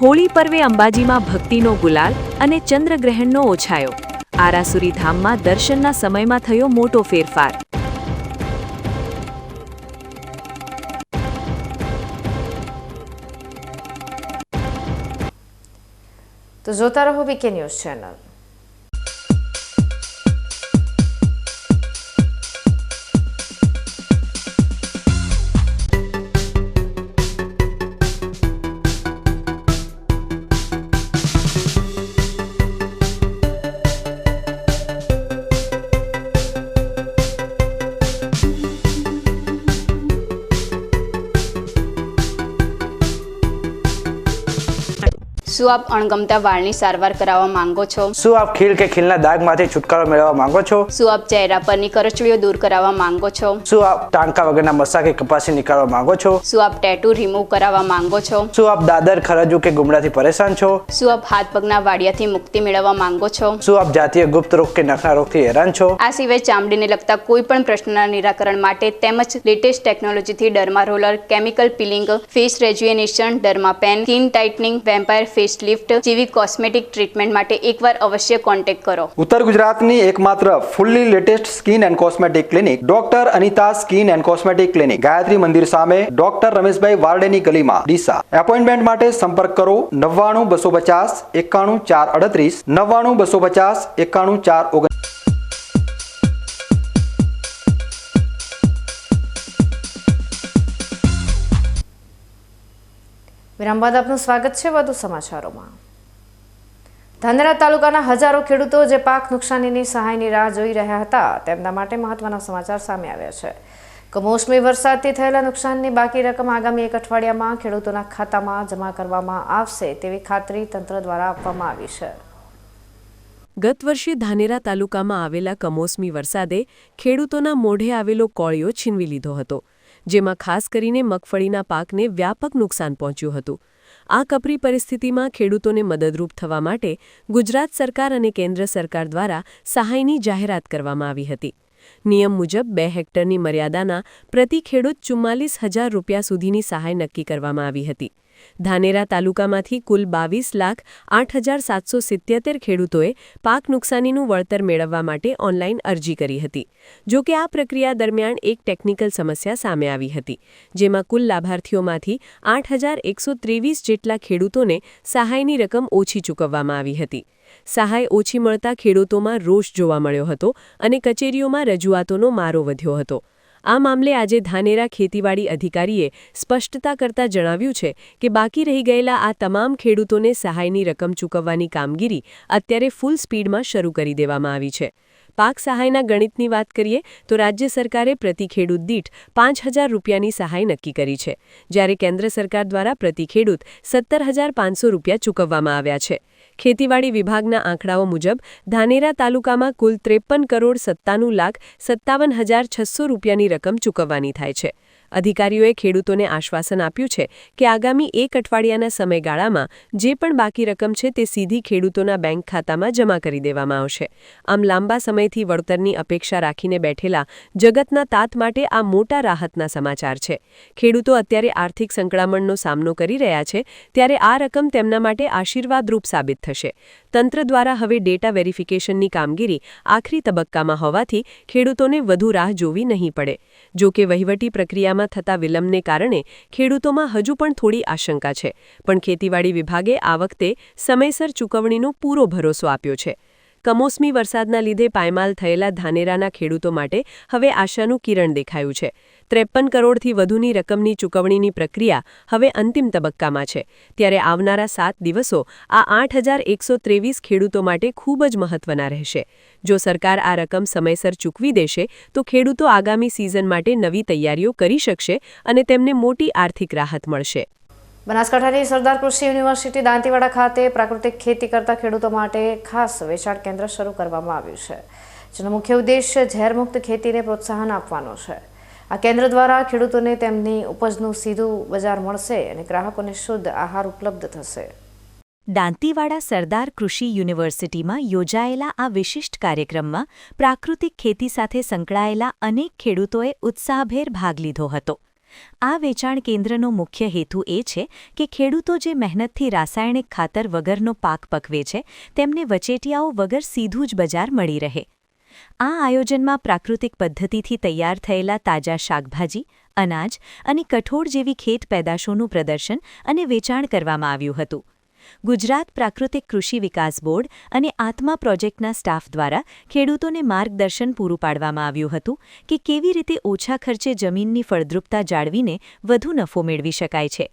હોળી પર્વે અંબાજીમાં ભક્તિનો ગુલાલ અને ચંદ્રગ્રહણનો ઓછાયો. આરાસુરી ધામમાં દર્શનના સમયમાં થયો મોટો ફેરફાર. તો જોતા રહો બીકે ન્યૂઝ ચેનલ. શું આપ અણગમતા વાળની સારવાર કરાવવા માંગો છો? શું આપ ખીલ કે ખીલના દાગમાંથી છુટકારો મેળવવા માંગો છો? શું આપ ચહેરા પરની કરચલીઓ દૂર કરાવવા માંગો છો? શું આપ ટાંકા વગરના મસા કે કપાસી નીકાળવા માંગો છો? શું આપ ટેટુ રિમૂવ કરાવવા માંગો છો? શું આપ દાદર ખરજુ કે ગુમડાથી પરેશાન છો? શું આપ હાથ પગના વાડિયાથી મુક્તિ મેળવવા માંગો છો? શું આપ જાતીય ગુપ્ત રોગ કે નખના રોગથી હેરાન છો? આ સિવાય ચામડીને લગતા કોઈ પણ પ્રશ્નના નિરાકરણ માટે તેમજ લેટેસ્ટ ટેકનોલોજીથી derma roller, chemical peeling, face rejuvenation, derma pen, skin tightening, vampire face lift જેવી કોસ્મેટિક ટ્રીટમેન્ટ માટે એકવાર અવશ્ય કોન્ટેક્ટ કરો. ઉત્તર ગુજરાતની એકમાત્ર fully latest skin and cosmetic clinic doctor Anita skin and cosmetic clinic, Gayatri Mandir સામે, ડોક્ટર રમેશભાઈ વારડેની ગલીમાં, ડીસા. એપોઇન્ટમેન્ટ માટે સંપર્ક કરો 99 250 91 438 99 250 91 439. વિરામ બાદ આપનું સ્વાગત છે વધુ સમાચારોમાં. ધાનેરા તાલુકાના હજારો ખેડૂતો જે પાક નુકસાનીની સહાયની રાહ જોઈ રહ્યા હતા તેમના માટે મહત્વના સમાચાર સામે આવ્યા છે. કમોસમી વરસાદથી થયેલા નુકસાનની બાકી રકમ આગામી એક અઠવાડિયામાં ખેડૂતોના ખાતામાં જમા કરવામાં આવશે તેવી ખાતરી તંત્ર દ્વારા આપવામાં આવી છે. ગત વર્ષે ધાનેરા તાલુકામાં આવેલા કમોસમી વરસાદે ખેડૂતોના મોઢે આવેલો કોળિયો છીનવી લીધો હતો, જેમાં ખાસ કરીને મગફળીના પાકને વ્યાપક નુકસાન પહોંચ્યું હતું. આ કપરી પરિસ્થિતિમાં ખેડૂતોને મદદરૂપ થવા માટે ગુજરાત સરકાર અને કેન્દ્ર સરકાર દ્વારા સહાયની જાહેરાત કરવામાં આવી હતી. નિયમ મુજબ 2 હેક્ટરની મર્યાદાના પ્રતિ ખેડૂત 44,000 રૂપિયા સુધીની સહાય નક્કી કરવામાં આવી હતી. ધાનેરા તાલુકામાંથી કુલ 22,08,777 ખેડૂતોએ પાક નુકસાનીનું વળતર મેળવવા માટે ઓનલાઈન અરજી કરી હતી. જો કે આ પ્રક્રિયા દરમિયાન એક ટેકનિકલ સમસ્યા સામે આવી હતી, જેમાં કુલ લાભાર્થીઓમાંથી 8,123 જેટલા ખેડૂતોને સહાયની રકમ ઓછી ચૂકવવામાં આવી હતી. સહાય ઓછી મળતા ખેડૂતોમાં રોષ જોવા મળ્યો હતો અને કચેરીઓમાં રજૂઆતોનો મારો વધ્યો હતો. આ મામલે આજે ધાનેરા ખેતીવાડી અધિકારીએ સ્પષ્ટતા કરતા જણાવ્યું છે કે બાકી રહી ગયેલા આ તમામ ખેડૂતોને સહાયની રકમ ચૂકવવાની કામગીરી અત્યારે ફૂલ સ્પીડમાં શરૂ કરી દેવામાં આવી છે. પાક સહાયના ગણિતની વાત કરીએ તો રાજ્ય સરકારે પ્રતિ ખેડૂત દીઠ 5,000 રૂપિયાની સહાય નક્કી કરી છે, જ્યારે કેન્દ્ર સરકાર દ્વારા પ્રતિ ખેડૂત 17,500 રૂપિયા ચૂકવવામાં આવ્યા છે. ખેતીવાડી વિભાગના આંકડાઓ મુજબ ધાનેરા તાલુકામાં કુલ 53,97,57,600 રૂપિયાની રકમ ચૂકવવાની થાય છે. અધિકારીઓએ ખેડૂતોને આશ્વાસન આપ્યું છે કે આગામી એક અઠવાડિયાના સમયગાળામાં જે પણ બાકી રકમ છે તે સીધી ખેડૂતોના બેંક ખાતામાં જમા કરી દેવામાં આવશે. આમ લાંબા સમયથી વળતરની અપેક્ષા રાખીને બેઠેલા જગતના તાત માટે આ મોટા રાહતના સમાચાર છે. ખેડૂતો અત્યારે આર્થિક સંકળામણનો સામનો કરી રહ્યા છે, ત્યારે આ રકમ તેમના માટે આશીર્વાદરૂપ સાબિત થશે. તંત્ર દ્વારા હવે ડેટા વેરિફિકેશનની કામગીરી આખરી તબક્કામાં હોવાથી ખેડૂતોને વધુ રાહ જોવી નહીં પડે. જો કે વહીવટી પ્રક્રિયામાં થતા વિલંબને કારણે ખેડૂતોમાં હજુ પણ થોડી આશંકા છે, પણ ખેતીવાડી વિભાગે આ વખતે સમયસર ચૂકવણીનો પૂરો ભરોસો આપ્યો છે. કમોસમી વરસાદના લીધે પાયમાલ થયેલા ધાનેરાના ખેડૂતો માટે હવે આશાનું કિરણ દેખાયું છે. 53 કરોડથી વધુની રકમની ચૂકવણીની પ્રક્રિયા હવે અંતિમ તબક્કામાં છે, ત્યારે આવનારા 7 દિવસો આ 8,123 ખેડૂતો માટે ખૂબ જ મહત્વના રહેશે. જો સરકાર આ રકમ સમયસર ચૂકવી દેશે તો ખેડૂતો આગામી સિઝન માટે નવી તૈયારીઓ કરી શકશે અને તેમને મોટી આર્થિક રાહત મળશે. બનાસકાંઠાની સરદાર કૃષિ યુનિવર્સિટી દાંતીવાડા ખાતે પ્રાકૃતિક ખેતી કરતા ખેડૂતો માટે ખાસ વેચાણ કેન્દ્ર શરૂ કરવામાં આવ્યું છે, જેનો મુખ્ય ઉદ્દેશ્ય ઝેરમુક્ત ખેતીને પ્રોત્સાહન આપવાનો છે. આ કેન્દ્ર દ્વારા ખેડૂતોને તેમની ઉપજનું સીધું બજાર મળશે અને ગ્રાહકોને શુદ્ધ આહાર ઉપલબ્ધ થશે. દાંતીવાડા સરદાર કૃષિ યુનિવર્સિટીમાં યોજાયેલા આ વિશિષ્ટ કાર્યક્રમમાં પ્રાકૃતિક ખેતી સાથે સંકળાયેલા અનેક ખેડૂતોએ ઉત્સાહભેર ભાગ લીધો હતો. આ વેચાણ કેન્દ્રનો મુખ્ય હેતુ એ છે કે ખેડૂતો જે મહેનતથી રાસાયણિક ખાતર વગરનો પાક પકવે છે તેમને વચેટિયાઓ વગર સીધું જ બજાર મળી રહે. આ આયોજનમાં પ્રાકૃતિક પદ્ધતિથી તૈયાર થયેલા તાજા શાકભાજી, અનાજ અને કઠોળ જેવી ખેત પેદાશોનું પ્રદર્શન અને વેચાણ કરવામાં આવ્યું હતું. ગુજરાત પ્રાકૃતિક કૃષિ વિકાસ બોર્ડ અને આત્મા પ્રોજેક્ટના સ્ટાફ દ્વારા ખેડૂતોને માર્ગદર્શન પૂરું પાડવામાં આવ્યું હતું કે કેવી રીતે ઓછા ખર્ચે જમીનની ફળદ્રુપતા જાળવીને વધુ નફો મેળવી શકાય છે.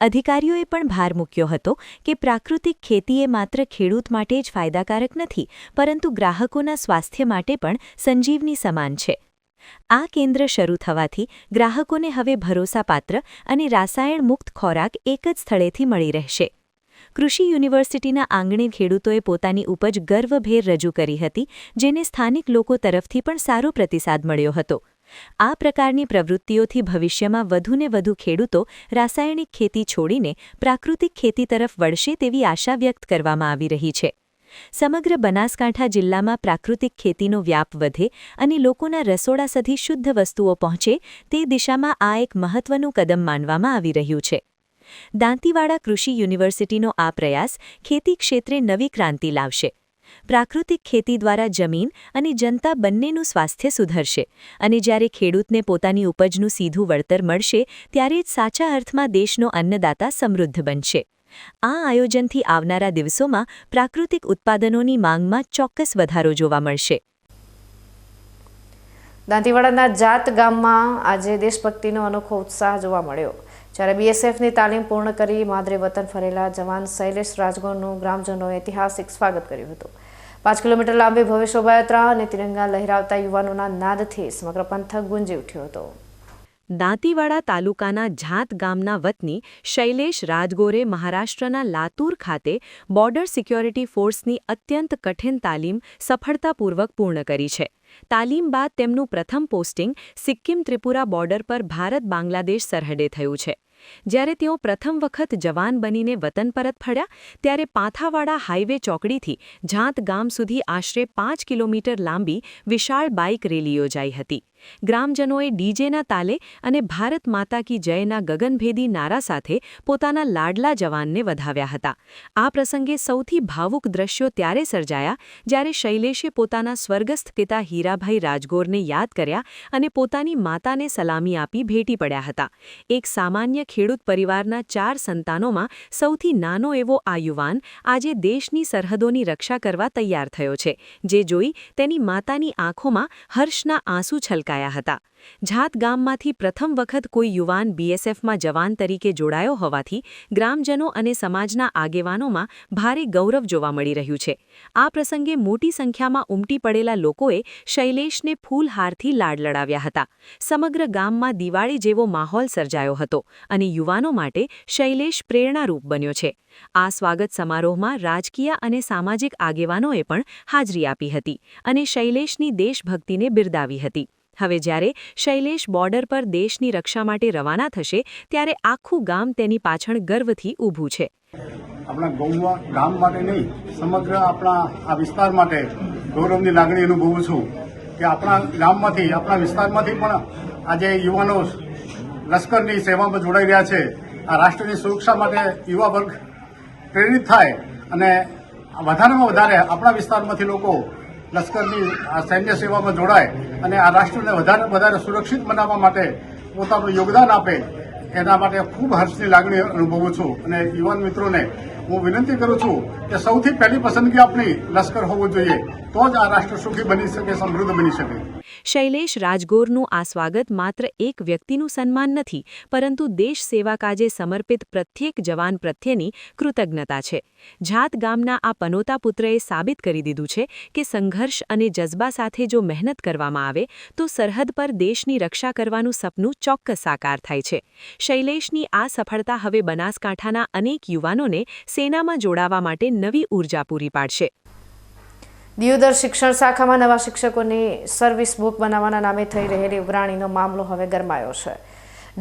અધિકારીઓએ પણ ભાર મૂક્યો હતો કે પ્રાકૃતિક ખેતી એ માત્ર ખેડૂત માટે જ ફાયદાકારક નથી, પરંતુ ગ્રાહકોના સ્વાસ્થ્ય માટે પણ સંજીવની સમાન છે. આ કેન્દ્ર શરૂ થવાથી ગ્રાહકોને હવે ભરોસાપાત્ર અને રાસાયણ મુક્ત ખોરાક એક જ સ્થળેથી મળી રહેશે. કૃષિ યુનિવર્સિટીના આંગણે ખેડૂતોએ પોતાની ઉપજ ગર્વભેર રજૂ કરી હતી, જેને સ્થાનિક લોકો તરફથી પણ સારો પ્રતિસાદ મળ્યો હતો. આ પ્રકારની પ્રવૃત્તિઓથી ભવિષ્યમાં વધુને વધુ ખેડૂતો રાસાયણિક ખેતી છોડીને પ્રાકૃતિક ખેતી તરફ વળશે તેવી આશા વ્યક્ત કરવામાં આવી રહી છે. સમગ્ર બનાસકાંઠા જિલ્લામાં પ્રાકૃતિક ખેતીનો વ્યાપ વધે અને લોકોના રસોડા સુધી શુદ્ધ વસ્તુઓ પહોંચે તે દિશામાં આ એક મહત્વનું કદમ માનવામાં આવી રહ્યું છે. દાંતીવાડા કૃષિ યુનિવર્સિટીનો આ પ્રયાસ ખેતી ક્ષેત્રે નવી ક્રાંતિ લાવશે. પ્રાકૃતિક ખેતી દ્વારા જમીન અને જનતા બંનેનું સ્વાસ્થ્ય સુધરશે અને જ્યારે ખેડૂતને પોતાની ઉપજનું સીધું વળતર મળશે ત્યારે જ સાચા અર્થમાં દેશનો અન્નદાતા સમૃદ્ધ બનશે. આ આયોજનથી આવનારા દિવસોમાં પ્રાકૃતિક ઉત્પાદનોની માંગમાં ચોક્કસ વધારો જોવા મળશે. દાંતીવાડાના જાત ગામમાં આજે દેશભક્તિનો અનોખો ઉત્સાહ જોવા મળ્યો. જ્યારે બીએસએફની તાલીમ પૂર્ણ કરી માદરે વતન ફરેલા જવાન શૈલેષ રાજગોરનું ગ્રામજનોએ ઐતિહાસિક સ્વાગત કર્યું હતું. 5 કિલોમીટર લાંબી ભવ્ય શોભાયાત્રા અને તિરંગા લહેરાવતા યુવાનોના નાદથી સમગ્ર પંથક ગુંજી ઉઠ્યો હતો. દાંતીવાડા તાલુકાના જાત ગામના વતની શૈલેષ રાજગોરે મહારાષ્ટ્રના લાતુર ખાતે બોર્ડર સિક્યોરિટી ફોર્સની અત્યંત કઠિન તાલીમ સફળતાપૂર્વક પૂર્ણ કરી છે. તાલીમ બાદ તેમનું પ્રથમ પોસ્ટિંગ સિક્કિમ ત્રિપુરા બોર્ડર પર ભારત-બાંગ્લાદેશ સરહદે થયું છે. જ્યારે તેઓ પ્રથમ વખત જવાન બનીને વતન પરત ફર્યા ત્યારે પાંથાવાડા હાઈવે ચોકડીથી જાત ગામ સુધી આશરે 5 કિલોમીટર લાંબી વિશાળ બાઇક રેલી યોજાઈ હતી. ગ્રામજનોએ ડીજેના તાલે અને ભારત માતા કી જયના ગગનભેદી નારા સાથે પોતાના લાડલા જવાનને વધાવ્યા હતા. આ પ્રસંગે સૌથી ભાવુક દ્રશ્યો ત્યારે સર્જાયા જ્યારે શૈલેષે પોતાના સ્વર્ગસ્થ પિતા હીરાભાઈ રાજગોરને યાદ કર્યા અને પોતાની માતાને સલામી આપી ભેટી પડ્યા હતા. એક સામાન્ય ખેડૂત પરિવારના 4 સંતાનોમાં સૌથી નાનો એવો આ યુવાન આજે દેશની સરહદોની રક્ષા કરવા તૈયાર થયો છે, જે જોઈ તેની માતાની આંખોમાં હર્ષના આંસુ છલકાયા હતા. જાત ગામમાંથી પ્રથમ વખત કોઈ યુવાન બીએસએફમાં જવાન તરીકે જોડાયો હોવાથી ગ્રામજનો અને સમાજના આગેવાનોમાં ભારે ગૌરવ જોવા મળી રહ્યું છે. આ પ્રસંગે મોટી સંખ્યામાં ઉમટી પડેલા લોકોએ શૈલેષને ફૂલહારથી લાડ લડાવ્યા હતા. સમગ્ર ગામમાં દિવાળી જેવો માહોલ સર્જાયો હતો અને યુવાનો માટે શૈલેષ પ્રેરણારૂપ બન્યો છે. આ સ્વાગત સમારોહમાં રાજકીય અને સામાજિક આગેવાનોએ પણ હાજરી આપી હતી અને શૈલેષની દેશભક્તિને બિરદાવી હતી. હવે જ્યારે શૈલેષ બોર્ડર પર દેશની રક્ષા માટે રવાના થશે ત્યારે આખું ગામ તેની પાછળ ગર્વથી ઊભું છે. આપણા ગામ માટે નહીં, સમગ્ર આપણા આ વિસ્તાર માટે ગૌરવની લાગણી અનુભવું છું કે આપણા ગામમાંથી, આપણા વિસ્તારમાંથી પણ આજે યુવાનો લશ્કરની સેવામાં જોડાઈ રહ્યા છે. આ રાષ્ટ્રની સુરક્ષા માટે યુવા વર્ગ પ્રેરિત થાય અને વધારેમાં વધારે આપણા વિસ્તારમાંથી લોકો લશ્કરની આ સૈન્ય સેવામાં જોડાય અને આ રાષ્ટ્રને વધારે સુરક્ષિત બનાવવા માટે પોતાનું યોગદાન આપે, એના માટે ખૂબ હર્ષની લાગણી અનુભવું છું. અને યુવાન મિત્રોને હું વિનંતી કરું છું કે સૌથી પહેલી પસંદગી આપણી લશ્કર હોવું જોઈએ, તો જ આ રાષ્ટ્ર સુખી બની શકે, સમૃદ્ધ બની શકે. શૈલેષ રાજગોરનું આ સ્વાગત માત્ર એક વ્યક્તિનું સન્માન નથી, પરંતુ દેશ સેવા કાજે સમર્પિત પ્રત્યેક જવાન પ્રત્યેની કૃતજ્ઞતા છે. જાત ગામના આ પનોતા પુત્રએ સાબિત કરી દીધું છે કે સંઘર્ષ અને જજ્બા સાથે જો મહેનત કરવામાં આવે તો સરહદ પર દેશની રક્ષા કરવાનું સપનું ચોક્કસ સાકાર થાય છે. શૈલેષની આ સફળતા હવે બનાસકાંઠાના અનેક યુવાનોને સેનામાં જોડાવા માટે નવી ઊર્જા પૂરી પાડશે. દિયોદર શિક્ષણ શાખામાં નવા શિક્ષકોની સર્વિસ બુક બનાવવાના નામે થઈ રહેલી ઉઘરાણીનો મામલો હવે ગરમાયો છે.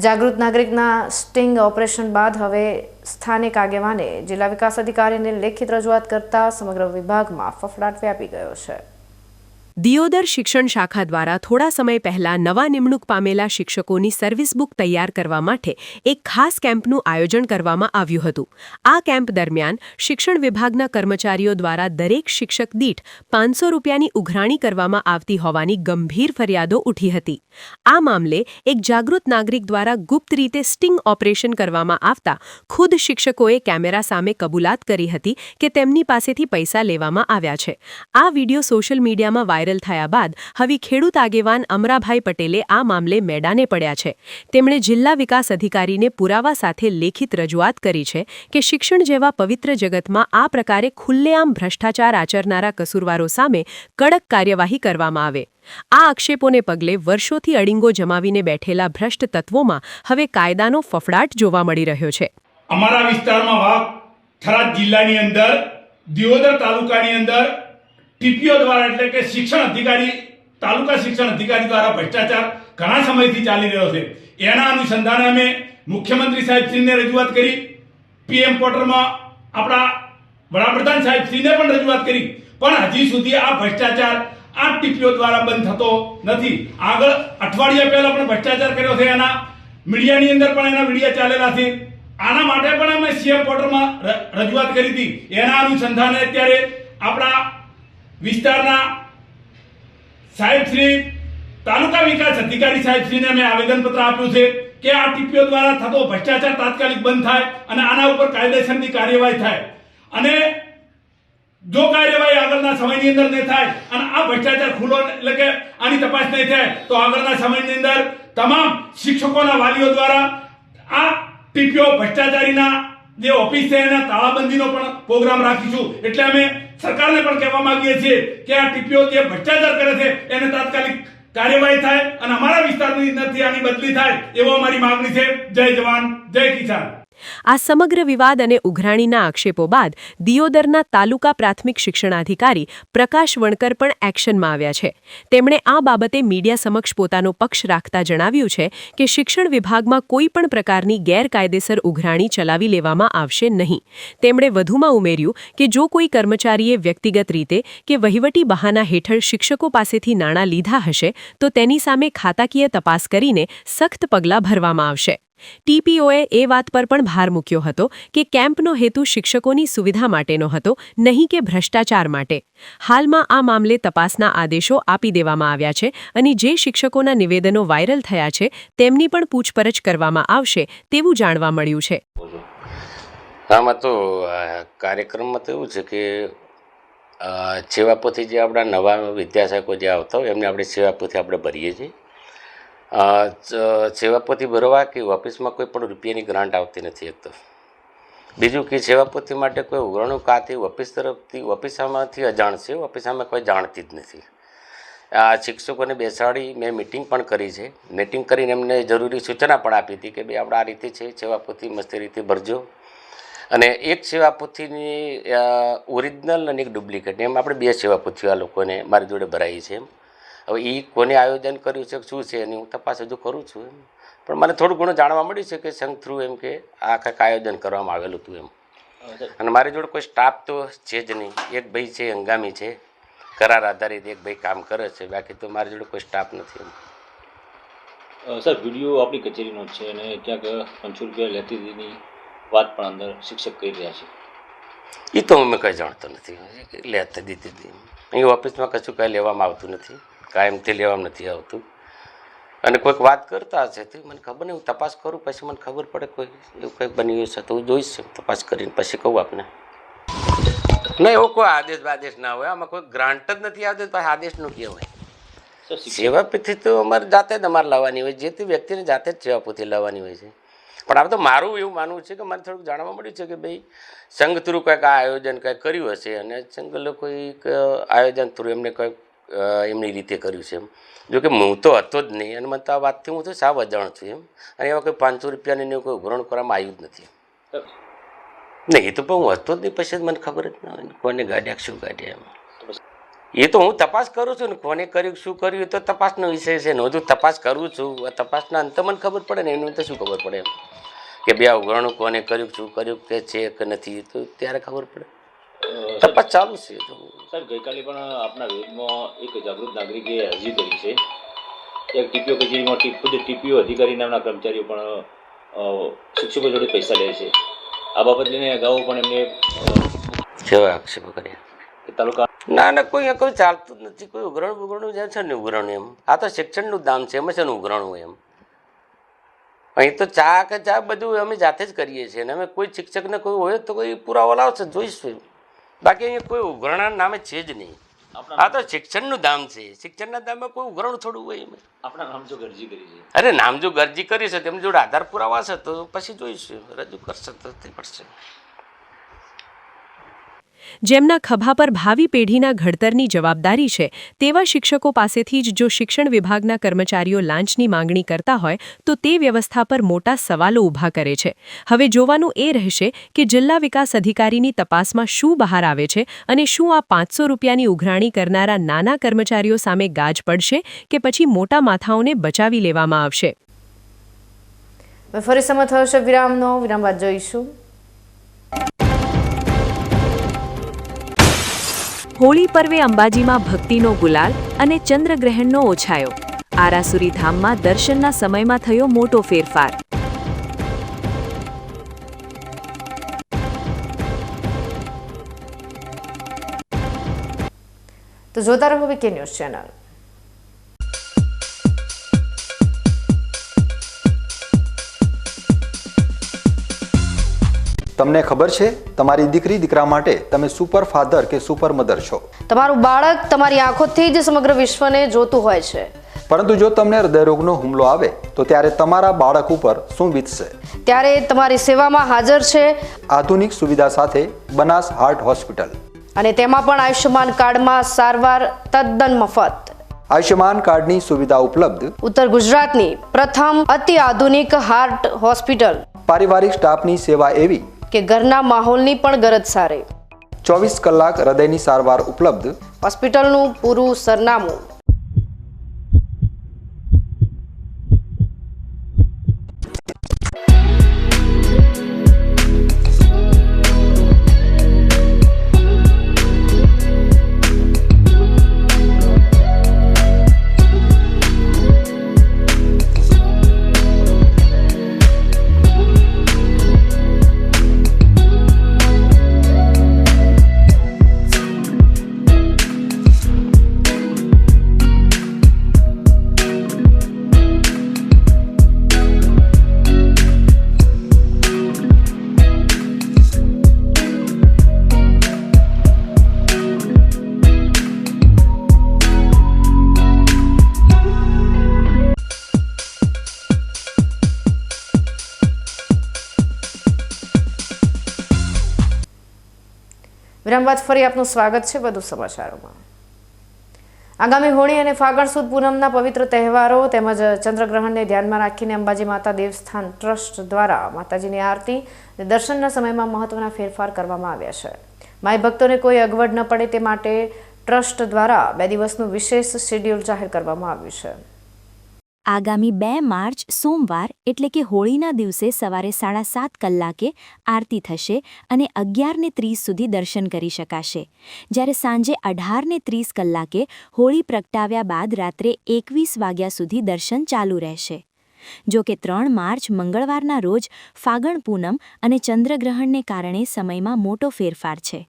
જાગૃત નાગરિકના સ્ટિંગ ઓપરેશન બાદ હવે સ્થાનિક આગેવાને જિલ્લા વિકાસ અધિકારીને લેખિત રજૂઆત કરતા સમગ્ર વિભાગમાં ફફડાટ વ્યાપી ગયો છે. દિયોદર શિક્ષણ શાખા દ્વારા થોડા સમય પહેલા નવા નિમણૂક પામેલા શિક્ષકોની સર્વિસ બુક તૈયાર કરવા માટે એક ખાસ કેમ્પનું આયોજન કરવામાં આવ્યું હતું. આ કેમ્પ દરમિયાન શિક્ષણ વિભાગના કર્મચારીઓ દ્વારા દરેક શિક્ષક દીઠ 500 રૂપિયાની ઉઘરાણી કરવામાં આવતી હોવાની ગંભીર ફરિયાદો ઉઠી હતી. આ મામલે એક જાગૃત નાગરિક દ્વારા ગુપ્ત રીતે સ્ટિંગ ઓપરેશન કરવામાં આવતા ખુદ શિક્ષકોએ કેમેરા સામે કબૂલાત કરી હતી કે તેમની પાસેથી પૈસા લેવામાં આવ્યા છે. આ વિડીયો સોશિયલ મીડિયામાં વાયરલ થયા બાદ હવે ખેડૂત આગેવાન અમરાભાઈ પટેલે આ મામલે મેદાને પડ્યા છે. તેમણે જિલ્લા વિકાસ અધિકારીને પુરાવા સાથે લેખિત રજૂઆત કરી છે કે શિક્ષણ જેવા પવિત્ર જગતમાં આ પ્રકારે ખુલ્લેઆમ ભ્રષ્ટાચાર આચરનારા કસૂરવારો સામે કડક કાર્યવાહી કરવામાં આવે. આ આક્ષેપોને પગલે વર્ષોથી અડીંગો જમાવીને બેઠેલા ભ્રષ્ટ તત્વોમાં હવે કાયદાનો ફફડાટ જોવા મળી રહ્યો છે. અમારા વિસ્તારમાં વાઘ થરાદ જિલ્લાની અંદર દિયોદર તાલુકાની અંદર ટીપીઓ દ્વારા એટલે કે શિક્ષણ અધિકારી તાલુકા શિક્ષણ અધિકારી દ્વારા ભ્રષ્ટાચાર ઘણા સમયથી ચાલી રહ્યો છે. એના અનુસંધાને અમે મુખ્યમંત્રી સાહેબશ્રીને રજૂઆત કરી, પીએમ પોર્ટલમાં આપણા વડાપ્રધાન સાહેબશ્રીને પણ રજૂઆત કરી, પણ હજી સુધી આ ભ્રષ્ટાચાર આ ટીપીઓ દ્વારા બંધ થતો નથી. આગળ અઠવાડિયા પહેલા પણ ભ્રષ્ટાચાર કર્યો છે, એના મીડિયાની અંદર પણ એના વિડીયો ચાલેલા છે. આના માટે પણ અમે સીએમ પોર્ટલમાં રજૂઆત કરી હતી. એના અનુસંધાને અત્યારે આપણા વિસ્તારના સાહેબશ્રી તાલુકા વિકાસ અધિકારી સાહેબશ્રીને અમે આવેદનપત્ર આપ્યું છે કે આ ટીપીઓ દ્વારા થતો ભ્રષ્ટાચાર તાત્કાલિક બંધ થાય અને આના ઉપર કાયદેસરની કાર્યવાહી થાય. અને જો કાર્યવાહી આગળના સમયની અંદર નહીં થાય અને આ ભ્રષ્ટાચાર ખુલ્લો એટલે કે આની તપાસ નહીં થાય તો આગળના સમયની અંદર તમામ શિક્ષકોના વાલીઓ દ્વારા આ ટીપીઓ ભ્રષ્ટાચારીના જે ઓફિસ છે એના તાળાબંધીનો પણ પ્રોગ્રામ રાખીશું. એટલે અમે સરકારને પણ કહેવા માંગીએ છીએ કે આ ટીપીઓ જે ભ્રષ્ટાચાર કરે છે એને તાત્કાલિક કાર્યવાહી થાય અને અમારા વિસ્તારની અંદરથી આની બદલી થાય એવો અમારી માંગણી છે. જય જવાન જય કિસાન. આ સમગ્ર વિવાદ અને ઉઘરાણીના આક્ષેપો બાદ દિયોદરના તાલુકા પ્રાથમિક શિક્ષણાધિકારી પ્રકાશ વણકર પણ એક્શનમાં આવ્યા છે. તેમણે આ બાબતે મીડિયા સમક્ષ પોતાનો પક્ષ રાખતા જણાવ્યું છે કે શિક્ષણ વિભાગમાં કોઈ પણ પ્રકારની ગેરકાયદેસર ઉઘરાણી ચલાવી લેવામાં આવશે નહીં. તેમણે વધુમાં ઉમેર્યું કે જો કોઈ કર્મચારીએ વ્યક્તિગત રીતે કે વહીવટી બહાના હેઠળ શિક્ષકો પાસેથી નાણાં લીધા હશે તો તેની સામે ખાતાકીય તપાસ કરીને સખ્ત પગલાં ભરવામાં આવશે. ટીપીઓએ એ વાત પર પણ ભાર મૂક્યો હતો કે કેમ્પનો હેતુ શિક્ષકોની સુવિધા માટેનો હતો, નહીં કે ભ્રષ્ટાચાર માટે. હાલમાં આ મામલે તપાસના આદેશો આપી દેવામાં આવ્યા છે અને જે શિક્ષકોના નિવેદનો વાયરલ થયા છે તેમની પણ પૂછપરછ કરવામાં આવશે તેવું જાણવા મળ્યું છે. આમાં તો કાર્યક્રમમાં તો એવું છે કે સેવાપોથી જે આપણા નવા વિદ્યાશાખો જે આવતા હોય એમને આપણે સેવાપોથી આપણે ભરીએ છીએ. સેવાપોથી ભરવા કે ઓફિસમાં કોઈ પણ રૂપિયાની ગ્રાન્ટ આવતી નથી. એક તો બીજું કે સેવાપોથી માટે કોઈ ઉઘરાણું કાથી ઓફિસ તરફથી ઓફિસામાંથી અજાણ છે, ઓફિસામાં કોઈ જાણતી જ નથી. આ શિક્ષકોને બેસાડી મેં મિટિંગ પણ કરી છે. મિટિંગ કરીને એમને જરૂરી સૂચના પણ આપી હતી કે ભાઈ આપણે આ રીતે છે, સેવાપોથી મસ્તી રીતે ભરજો. અને એક સેવાપોથીની ઓરિજિનલ અને એક ડુપ્લિકેટ એમ આપણે બે સેવાપોથીઓ આ લોકોને મારી જોડે ભરાઈ છે. હવે એ કોને આયોજન કર્યું છે શું છે એની હું તપાસ હજુ કરું છું. પણ મને થોડું ઘણું જાણવા મળ્યું છે કે સંઘ થ્રુ એમ કે આ કંઈક આયોજન કરવામાં આવેલું હતું એમ. અને મારી જોડે કોઈ સ્ટાફ તો છે જ નહીં. એક ભાઈ છે હંગામી છે, કરાર આધારિત એક ભાઈ કામ કરે છે, બાકી તો મારી જોડે કોઈ સ્ટાફ નથી એમ. સર, વિડીયો આપણી કચેરીનો જ છે અને ક્યાંક 500 રૂપિયા લેતી હતીની વાત પણ અંદર શિક્ષક કહી રહ્યા છે. એ તો અમે કંઈ જાણતો નથી. લેતા દીધી હતી અહીં ઓફિસમાં કશું કંઈ લેવામાં આવતું નથી, કાયમથી લેવામાં નથી આવતું. અને કોઈક વાત કરતા હશે તો મને ખબર નહીં, હું તપાસ કરું પછી મને ખબર પડે કોઈ એવું કંઈક બન્યું હશે તો હું જોઈશ તપાસ કરીને પછી કહું આપને. નહીં એવો કોઈ આદેશ બાદેશ ના હોય, આમાં કોઈ ગ્રાન્ટ જ નથી આવતી તો આદેશનું કહેવાય. સેવાપોથી તો અમારે જાતે જ અમારે લાવવાની હોય, જે તે વ્યક્તિને જાતે જ સેવાપોથી લાવવાની હોય છે. પણ આ તો મારું એવું માનવું છે કે મને થોડુંક જાણવા મળ્યું છે કે ભાઈ સંઘ થ્રુ કંઈક આ આયોજન કંઈક કર્યું હશે અને સંઘ લોકોએ આયોજન થ્રુ એમને કંઈક એમની રીતે કર્યું છે એમ. જો કે હું તો હતો જ નહીં અને મને તો આ વાતથી હું તો સાવ અજાણ છું એમ. અને એવા કોઈ 500 રૂપિયાની કોઈ ઉઘરાણ કરવામાં આવ્યું જ નથી. નહીં એ તો પણ હું હતો જ નહીં, પછી મને ખબર જ ના હોય કોને ગાડ્યા શું ગાડ્યા એમ. એ તો હું તપાસ કરું છું ને કોને કર્યું શું કર્યું એ તો તપાસનો વિષય છે ને. હું તો તપાસ કરું છું, તપાસના અંતે મને ખબર પડે ને એનું તો શું ખબર પડે એમ કે બે આ ઉઘરાણું કોને કર્યું શું કર્યું કે છે કે નથી તો ત્યારે ખબર પડે. તપાસ ચાલુ છે. તો સર, ગઈકાલે પણ આપણા વિરોધમાં એક જાગૃત નાગરિકે અરજી કરી છે. એક ટીપીઓ કચેરીમાં ખુદ ટીપીઓ અધિકારી નામના કર્મચારીઓ પણ શિક્ષકો જોડે પૈસા લે છે. આ બાબત લઈને અગાઉ પણ એમને કેવા આક્ષેપો કર્યા કે તાલુકા ના કોઈ ચાલતું જ નથી. કોઈ ઉઘરાણું જાય છે ને ઉઘરાણું એમ. આ તો શિક્ષણનું દામ છે, એમાં છે ને ઉઘરાણું એમ. અહીં તો ચા કે ચા બધું અમે જાતે જ કરીએ છીએ ને અમે કોઈ શિક્ષકને કોઈ હોય તો કોઈ પુરાવો લાવશે જોઈશું. બાકી અહીંયા કોઈ ઉઘરાણા નામે છે જ નહીં. આ તો શિક્ષણનું દામ છે. શિક્ષણના દામમાં કોઈ ઉઘરાણું થોડું હોય એમ. આપણા નામ જો અરજી કરી છે. અરે નામ જો અરજી કરી છે તેમની જોડે આધાર પુરાવા છે તો પછી જોઈશું, રજૂ કરશે તો તે પડશે. જેમના ખભા પર ભાવિ પેઢીના ઘડતરની જવાબદારી છે તેવા શિક્ષકો પાસેથી જ જો શિક્ષણ વિભાગના કર્મચારીઓ લાંચની માંગણી કરતા હોય તો તે વ્યવસ્થા પર મોટા સવાલો ઊભા કરે છે. હવે જોવાનું એ રહેશે કે જિલ્લા વિકાસ અધિકારીની તપાસમાં શું બહાર આવે છે અને શું આ 500 રૂપિયાની ઉઘરાણી કરનારા નાના કર્મચારીઓ સામે ગાજ પડશે કે પછી મોટા માથાઓને બચાવી લેવામાં આવશે. ફરી સમય થયો છે વિરામનો. વિરામ બાદ જોઈશું. હોળી પર્વે અંબાજીમાં ભક્તિનો ગુલાલ અને ચંદ્રગ્રહણનો ઓછાયો. આરાસુરી ધામમાં દર્શનના સમયમાં થયો મોટો ફેરફાર. તો જોતા રહો વીકે ન્યૂઝ ચેનલ. તમને ખબર છે તમારી દીકરી દીકરા માટે તમે સુપર ફાધર કે સુપર મધર છો. તમારું બાળક તમારી આંખોથી જ સમગ્ર વિશ્વને જોતું હોય છે. પરંતુ જો તમને હૃદયરોગનો હુમલો આવે તો ત્યારે તમારા બાળક ઉપર શું વીતશે? ત્યારે તમારી સેવામાં હાજર છે આધુનિક સુવિધા સાથે બનાસ હાર્ટ હોસ્પિટલ, અને તેમાં પણ આયુષ્યમાન કાર્ડમાં સારવાર તદ્દન મફત. આયુષ્યમાન કાર્ડની સુવિધા ઉપલબ્ધ. ઉત્તર ગુજરાતની પ્રથમ અતિ આધુનિક હાર્ટ હોસ્પિટલ. પારિવારિક સ્ટાફની સેવા એવી કે ઘરના માહોલની પણ ગરજ સારી. 24 કલાક હૃદયની સારવાર ઉપલબ્ધ. હોસ્પિટલનું પૂરું સરનામું. વિરામ બાદ ફરી આપનું સ્વાગત છે વધુ સમાચારોમાં. આગામી હોળી અને ફાગણ સુદ પૂનમના પવિત્ર તહેવારો તેમજ ચંદ્રગ્રહણને ધ્યાનમાં રાખીને અંબાજી માતા દેવસ્થાન ટ્રસ્ટ દ્વારા માતાજીની આરતી અને દર્શનના સમયમાં મહત્વના ફેરફાર કરવામાં આવ્યા છે. માઈ ભક્તોને કોઈ અગવડ ન પડે તે માટે ટ્રસ્ટ દ્વારા 2 દિવસનું વિશેષ શેડ્યુલ જાહેર કરવામાં આવ્યું છે. આગામી 2 માર્ચ સોમવાર એટલે કે હોળીના દિવસે સવારે 7:30 કલાકે આરતી થશે અને 11:30 સુધી દર્શન કરી શકાશે, જ્યારે સાંજે 18:30 કલાકે હોળી પ્રગટાવ્યા બાદ રાત્રે 21 વાગ્યા સુધી દર્શન ચાલુ રહેશે. જો કે 3 માર્ચ મંગળવારના રોજ ફાગણ પૂનમ અને ચંદ્રગ્રહણને કારણે સમયમાં મોટો ફેરફાર છે.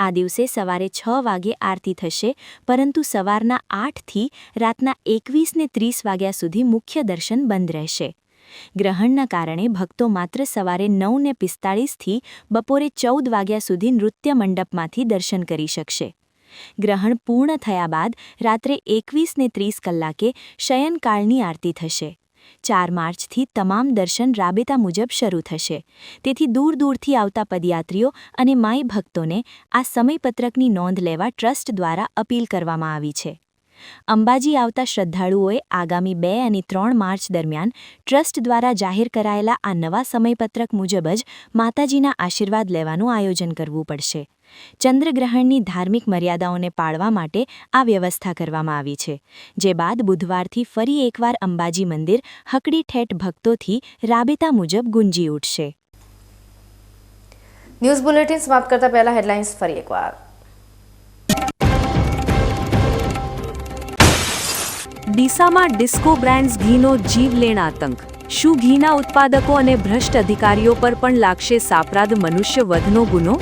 આ દિવસે સવારે 6 વાગે આરતી થશે, પરંતુ સવારના 8 થી રાતના 21:30 વાગ્યા સુધી મુખ્ય દર્શન બંધ રહેશે. ગ્રહણના કારણે ભક્તો માત્ર સવારે 9:45 થી બપોરે 14 વાગ્યા સુધી નૃત્ય મંડપમાંથી દર્શન કરી શકશે. ગ્રહણ પૂર્ણ થયા બાદ રાત્રે 21:30 કલાકે શયનકાળની આરતી થશે. 4 માર્ચથી તમામ દર્શન રાબેતા મુજબ શરૂ થશે. તેથી દૂર દૂરથી આવતા પદયાત્રીઓ અને માઈ ભક્તોને આ સમયપત્રકની નોંધ લેવા ટ્રસ્ટ દ્વારા અપીલ કરવામાં આવી છે. અંબાજી આવતા શ્રદ્ધાળુઓએ આગામી 2 અને 3 માર્ચ દરમિયાન ટ્રસ્ટ દ્વારા જાહેર કરાયેલા આ નવા સમયપત્રક મુજબ જ માતાજીના આશીર્વાદ લેવાનું આયોજન કરવું પડશે. ચંદ્રગ્રહણની ધાર્મિક મર્યાદાઓને પાળવા માટે આ વ્યવસ્થા કરવામાં આવી છે, જે બાદ બુધવારથી ફરી એકવાર અંબાજી મંદિર હકડી ઠેઠ ભક્તોથી રાબેતા મુજબ ગુંજી ઉઠશે. ન્યૂઝ બુલેટિન સમાપ્ત કરતા પહેલા હેડલાઇન્સ ફરી એકવાર. ડીસામાં ડિસ્કો બ્રાન્ડ્સ ઘીનો જીવલેણ આતંક. શું ઘીના ઉત્પાદકો અને ભ્રષ્ટ અધિકારીઓ પર પણ લાગશે સાપરાધ મનુષ્ય વધનો ગુનો?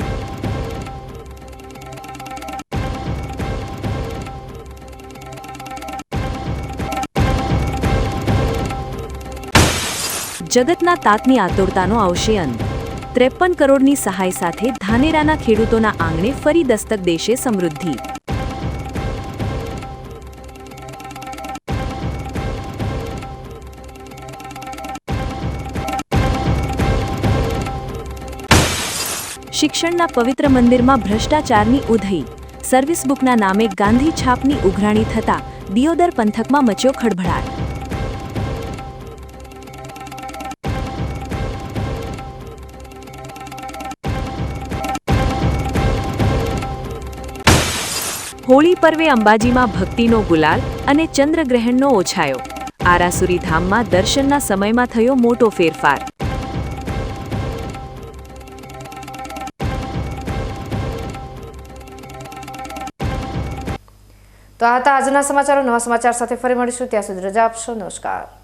જગતના તાતની આતુરતાનો આવશે અંત. 53 કરોડની સહાય સાથે ધાનેરાના ખેડૂતોના આંગણે ફરી દસ્તક દેશે સમૃદ્ધિ. શિક્ષણના પવિત્ર મંદિરમાં ભ્રષ્ટાચારની ઉધઈ. સર્વિસ બુકના નામે ગાંધી છાપની ઉઘરાણી થતા દિયોદર પંથકમાં મચ્યો ખળભળાટ. હોળી પર્વે અંબાજીમાં ભક્તિનો ગુલાલ અને ચંદ્રગ્રહણનો ઓછાયો. આરાસુરી ધામમાં દર્શનના સમયમાં થયો મોટો ફેરફાર. તો આ હતા આજના સમાચારો. નવા સમાચાર સાથે ફરી મળીશું. ત્યાં સુધી રજા આપશો. નમસ્કાર.